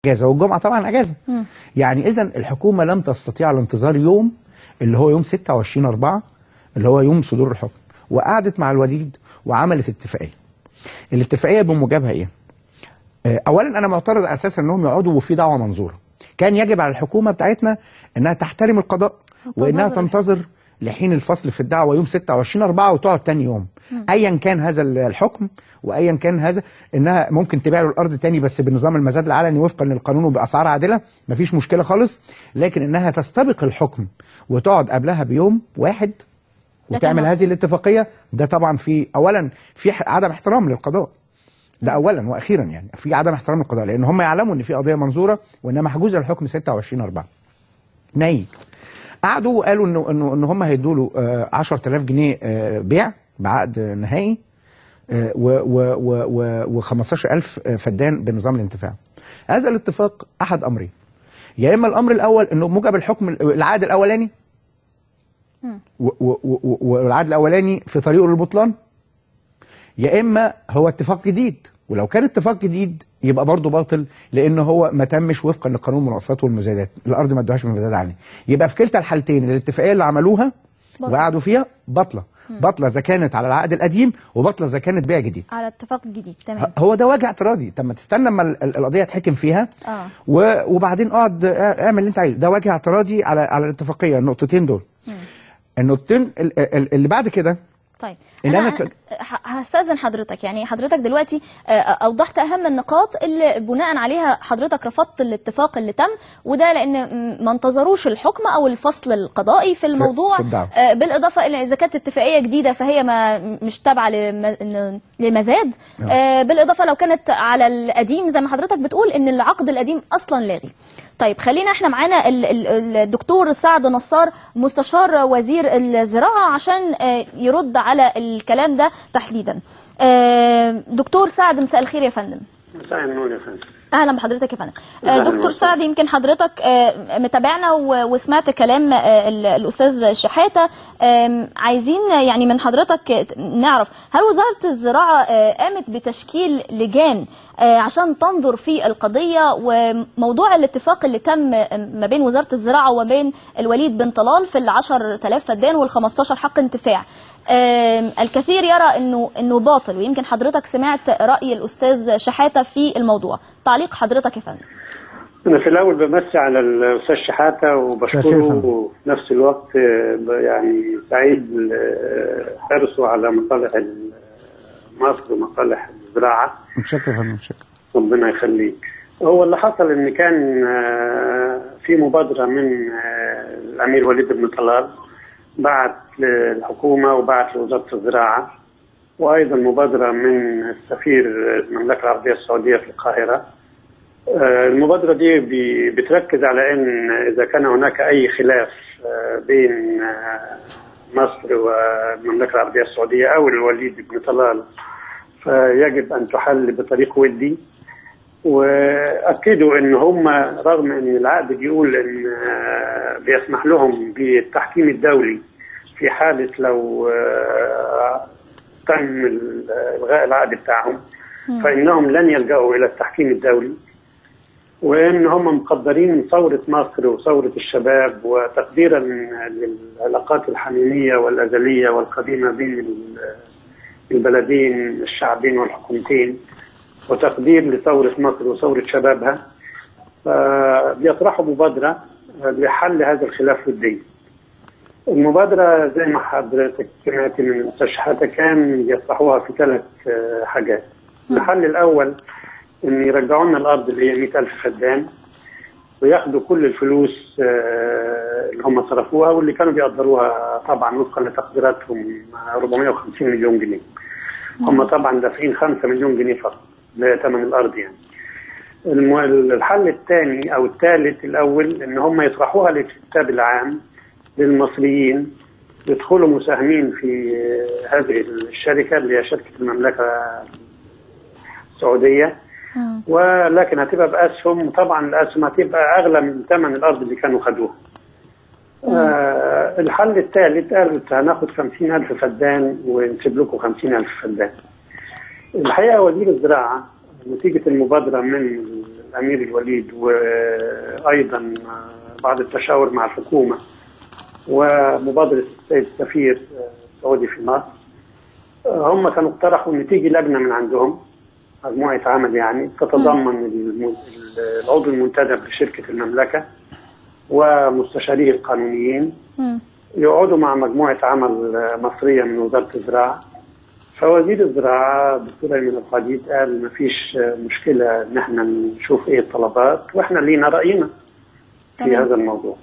اجازه، والجمعه طبعا اجازه. يعني اذا الحكومه لم تستطيع الانتظار يوم اللي هو يوم 26/4 اللي هو يوم صدور الحكم، وقعدت مع الوليد وعملت اتفاقيه. الاتفاقيه بموجبها ايه؟ اولا انا معترض اساسا انهم يقعدوا وفي دعوه منظوره. كان يجب على الحكومه بتاعتنا انها تحترم القضاء وانها تنتظر لحين الفصل في الدعوه يوم 26/4 وتقعد تاني يوم. ايا كان هذا الحكم وايا كان هذا، انها ممكن تبيع له الارض تاني بس بنظام المزاد العلني وفقا للقانون وباسعار عادله، مفيش مشكله خالص. لكن انها تستبق الحكم وتقعد قبلها بيوم واحد وتعمل هذه الاتفاقيه، ده طبعا في اولا في عدم احترام للقضاء. ده اولا واخيرا، يعني في عدم احترام للقضاء، لان هم يعلموا ان في قضيه منظوره وانها محجوزه الحكم 26/4. نايج قعدوا وقالوا ان هم هيدوا له 10000 جنيه بيع بعقد نهائي و15000 فدان بنظام الانتفاع. هذا الاتفاق احد امرين: يا اما الامر الاول انه موجب الحكم العقد الاولاني والعقد الاولاني في طريقه للبطلان، يا اما هو اتفاق جديد. ولو كان اتفاق جديد يبقى برضه باطل، لان هو ما تمش وفقا لقانون المناقصات والمزايدات، الارض ما ادوهاش من مزاد علني. يبقى في كلتا الحالتين الاتفاقيه اللي عملوها وقعدوا فيها باطله. باطله اذا كانت على العقد القديم، وباطله اذا كانت بيع جديد. على اتفاق جديد، تمام. هو ده وجه اعتراضي. طب ما تستنى اما القضيه تحكم فيها وبعدين اقعد اعمل اللي انت عايزه. ده وجه اعتراضي على الاتفاقيه، النقطتين دول. النقطتين اللي بعد كده. طيب أنا هستأذن حضرتك، يعني حضرتك دلوقتي أوضحت أهم النقاط اللي بناء عليها حضرتك رفضت الاتفاق اللي تم، وده لأن ما انتظروش الحكم أو الفصل القضائي في الموضوع. بالإضافة إلى إذا كانت اتفاقية جديدة فهي مش تابعة لمزاد. بالإضافة لو كانت على القديم زي ما حضرتك بتقول إن العقد القديم أصلا لاغي. طيب خلينا احنا معانا الدكتور سعد نصار مستشار وزير الزراعة عشان يرد على الكلام ده تحديدا. دكتور سعد، مساء الخير يا فندم. مساء النور يا فندم. اهلا بحضرتك يا فندم. دكتور سعد، يمكن حضرتك متابعنا وسمعت كلام الاستاذ شحاته. عايزين يعني من حضرتك نعرف، هل وزاره الزراعه قامت بتشكيل لجان عشان تنظر في القضيه وموضوع الاتفاق اللي تم ما بين وزاره الزراعه وما بين الوليد بن طلال في ال10,000 فدان وال15 حق انتفاع؟ الكثير يرى انه باطل، ويمكن حضرتك سمعت راي الاستاذ شحاته في الموضوع. تعليق حضرتك يا فندم. انا في الاول بمسي على الاستاذ شحاته وبشكره، وفي نفس الوقت يعني سعيد حرصه على مصالح مصر ومصالح الزراعه. متشكر يا فندم. متشكر، ربنا يخليك. هو اللي حصل ان كان في مبادره من الامير وليد بن طلال، بعت للحكومه وبعت لوزاره الزراعه، وايضا مبادره من السفير المملكه العربيه السعوديه في القاهره. المبادره دي بتركز على ان اذا كان هناك اي خلاف بين مصر والمملكه العربيه السعوديه او الوليد بن طلال فيجب ان تحل بطريق ودي. واكدوا ان هم رغم ان العقد بيقول ان بيسمح لهم بالتحكيم الدولي في حاله لو تم الغاء العقد بتاعهم، فانهم لن يلجأوا الى التحكيم الدولي، وان هم مقدرين ثوره مصر وثوره الشباب وتقديرا للعلاقات الحميميه والازليه والقديمه بين البلدين الشعبين والحكومتين، وتقدير لثوره مصر وثوره شبابها، فبيطرحوا مبادره لحل هذا الخلاف وديا. المبادرة زي ما حضرتك سمعت من الأستاذ شحاتة كان يطرحوها في 3 حاجات. الحل الأول إن يرجعوا لنا الأرض اللي هي 100,000 فدان، وياخدوا كل الفلوس اللي هم صرفوها واللي كانوا بيقدروها طبعا وفقا لتقديراتهم 450 مليون جنيه. هم طبعا دافعين 5 مليون جنيه فقط لثمن الأرض يعني. الحل الثاني أو الثالث، الأول إن هم يطرحوها للكتاب العام للمصريين يدخلوا مساهمين في هذه الشركة اللي هي شركة المملكة السعودية، ولكن هتبقى بأسهم، طبعا الأسهم هتبقى أغلى من ثمن الأرض اللي كانوا خدوها. الحل الثالث قالوا هناخد 50,000 فدان ونسيب لكم 50,000 فدان. الحقيقة وزير الزراعة نتيجة المبادرة من الأمير الوليد وأيضا بعد التشاور مع الحكومة ومبادرة السيد السفير السعودي في مصر، هم كانوا اقترحوا ان تيجي لجنه من عندهم، مجموعه عمل يعني تتضمن العضو المنتدب لشركه المملكه ومستشاريه القانونيين، يقعدوا مع مجموعه عمل مصريه من وزاره الزراعه. فوزير الزراعه الدكتور ايمن الحديد قال ما فيش مشكله ان احنا نشوف ايه الطلبات واحنا لينا راينا في هذا الموضوع.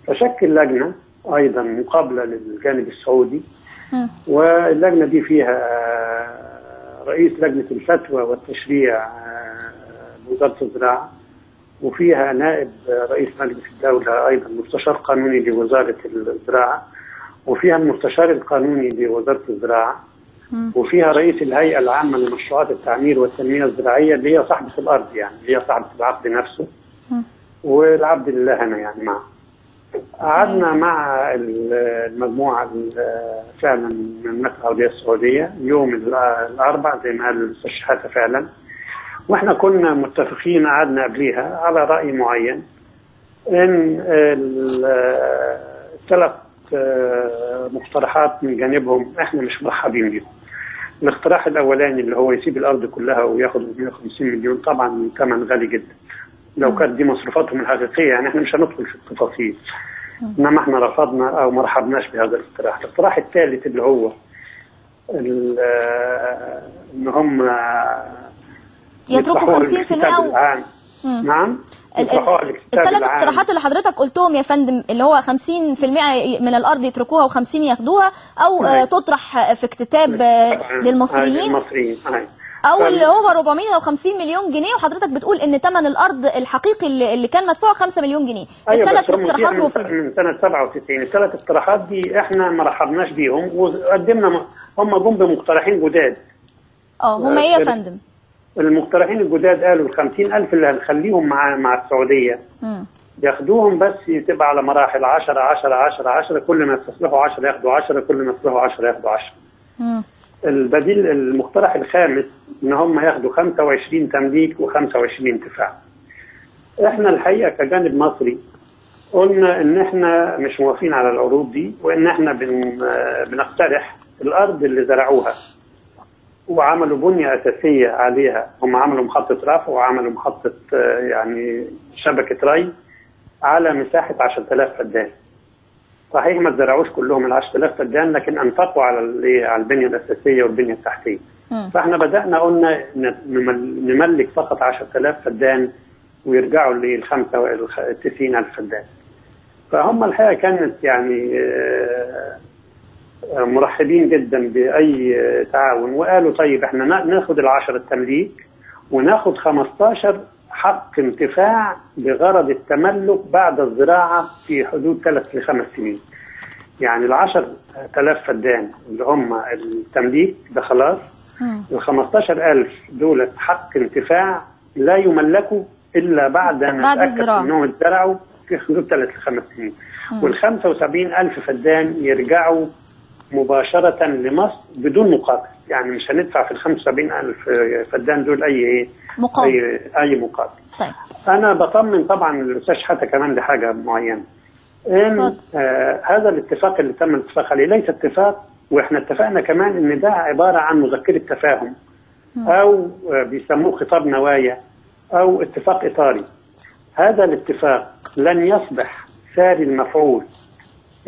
فشكل لجنه ايضا مقابله للجانب السعودي، واللجنه دي فيها رئيس لجنه الفتوى والتشريع بوزاره الزراعه، وفيها نائب رئيس مجلس الدوله ايضا مستشار قانوني لوزاره الزراعه، وفيها المستشار القانوني لوزاره الزراعه، وفيها رئيس الهيئه العامه لمشروعات التعمير والتنميه الزراعيه اللي هي صاحبه الارض، يعني اللي هي صاحبه العقد نفسه، والعبد لله انا يعني معه. قعدنا مع المجموعه فعلا من المملكه العربيه السعوديه يوم الاربعاء زي ما قال الاستاذ شحاته فعلا، واحنا كنا متفقين قعدنا قبليها على راي معين ان الثلاث مقترحات من جانبهم احنا مش مرحبين بيهم. الاقتراح الاولاني اللي هو يسيب الارض كلها وياخد 150 مليون، طبعا ثمن غالي جدا لو كانت دي مصروفاتهم الحقيقيه، يعني احنا مش هندخل في التفاصيل، انما احنا رفضنا او ما رحبناش بهذا الاقتراح. الاقتراح الثالث اللي هو ان هم يتركوا 50% نعم الثلاث اقتراحات اللي حضرتك قلتهم يا فندم، اللي هو 50% من الارض يتركوها و50 ياخدوها، او تطرح في اكتتاب للمصريين او اللي هو 450 مليون جنيه، وحضرتك بتقول ان ثمن الارض الحقيقي اللي كان مدفوع 5 مليون جنيه. الثلاث اقتراحات رفضوا من سنه 97. الثلاث اقتراحات دي احنا ما رحبناش بيهم وقدمنا، هم جم بمقترحين جداد. هم ايه يا فندم؟ المقترحين الجداد قالوا ال 50,000 اللي هنخليهم مع السعوديه ياخدوهم، بس تبقى على مراحل 10 10 10 10، كل ما يستصلحوا 10 ياخدوا 10، كل ما يستصلحوا 10 ياخدوا 10. البديل المقترح الخامس ان هم ياخدوا 25 تمليك و25 انتفاع. احنا الحقيقه كجانب مصري قلنا ان احنا مش موافقين على العروض دي، وان احنا بنقترح الارض اللي زرعوها وعملوا بنيه اساسيه عليها، هم عملوا محطه رفع وعملوا محطه يعني شبكه ري على مساحه 10,000 فدان. صحيح ما تزرعوش كلهم ال 10,000 فدان، لكن انفقوا على البنيه الاساسيه والبنيه التحتيه. فاحنا بدانا قلنا نملك فقط 10,000 فدان ويرجعوا لل 95,000 فدان. فهم الحقيقه كانت يعني مرحبين جدا باي تعاون، وقالوا طيب احنا ناخد ال10 التمليك وناخد 15 حق انتفاع بغرض التملك بعد الزراعه في حدود 3 ل 5 سنين. يعني ال10,000 فدان اللي هم التمليك ده خلاص، ال15,000 دول حق انتفاع لا يملكوا الا بعد ان نتاكد انهم اتزرعوا في حدود 3 ل 5 سنين. وال75,000 فدان يرجعوا مباشره لمصر بدون مقابل، يعني مش هندفع في ال75,000 فدان دول اي مقابل. اي مقابل. طيب. انا بطمن طبعا الاستاذ شحاته كمان لحاجه معينه، ان هذا الاتفاق اللي تم الاتفاق عليه ليس اتفاق، واحنا اتفقنا كمان ان ده عباره عن مذكره تفاهم او بيسموه خطاب نوايا او اتفاق اطاري. هذا الاتفاق لن يصبح ساري المفعول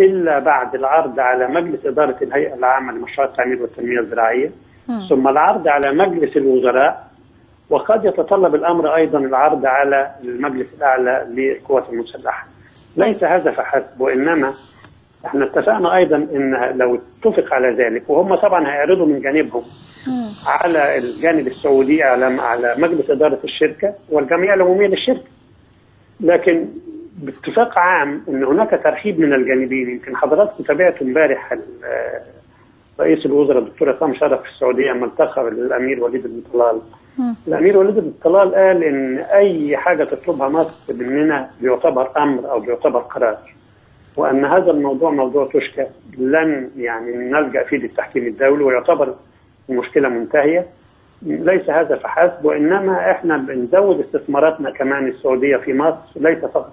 الا بعد العرض على مجلس اداره الهيئه العامه لمشروعات التعمير والتنميه الزراعيه، ثم العرض على مجلس الوزراء، وقد يتطلب الامر ايضا العرض على المجلس الاعلى للقوات المسلحه. ليس هذا فحسب، وانما احنا اتفقنا ايضا ان لو اتفق على ذلك، وهم طبعا هيعرضوا من جانبهم على الجانب السعودي على مجلس اداره الشركه والجمعيه العموميه للشركه، لكن باتفاق عام ان هناك ترحيب من الجانبين. يمكن حضراتكم تابعتوا امبارح رئيس الوزراء الدكتور عصام شرف في السعوديه لما التقى بالامير وليد بن طلال. الامير وليد بن طلال قال ان اي حاجه تطلبها مصر مننا بيعتبر امر او بيعتبر قرار، وان هذا الموضوع موضوع تشكى لن يعني نلجا فيه للتحكيم الدولي، ويعتبر المشكله منتهيه، ليس هذا فحسب، وإنما إحنا بنزود استثماراتنا كمان السعودية في مصر، ليس فقط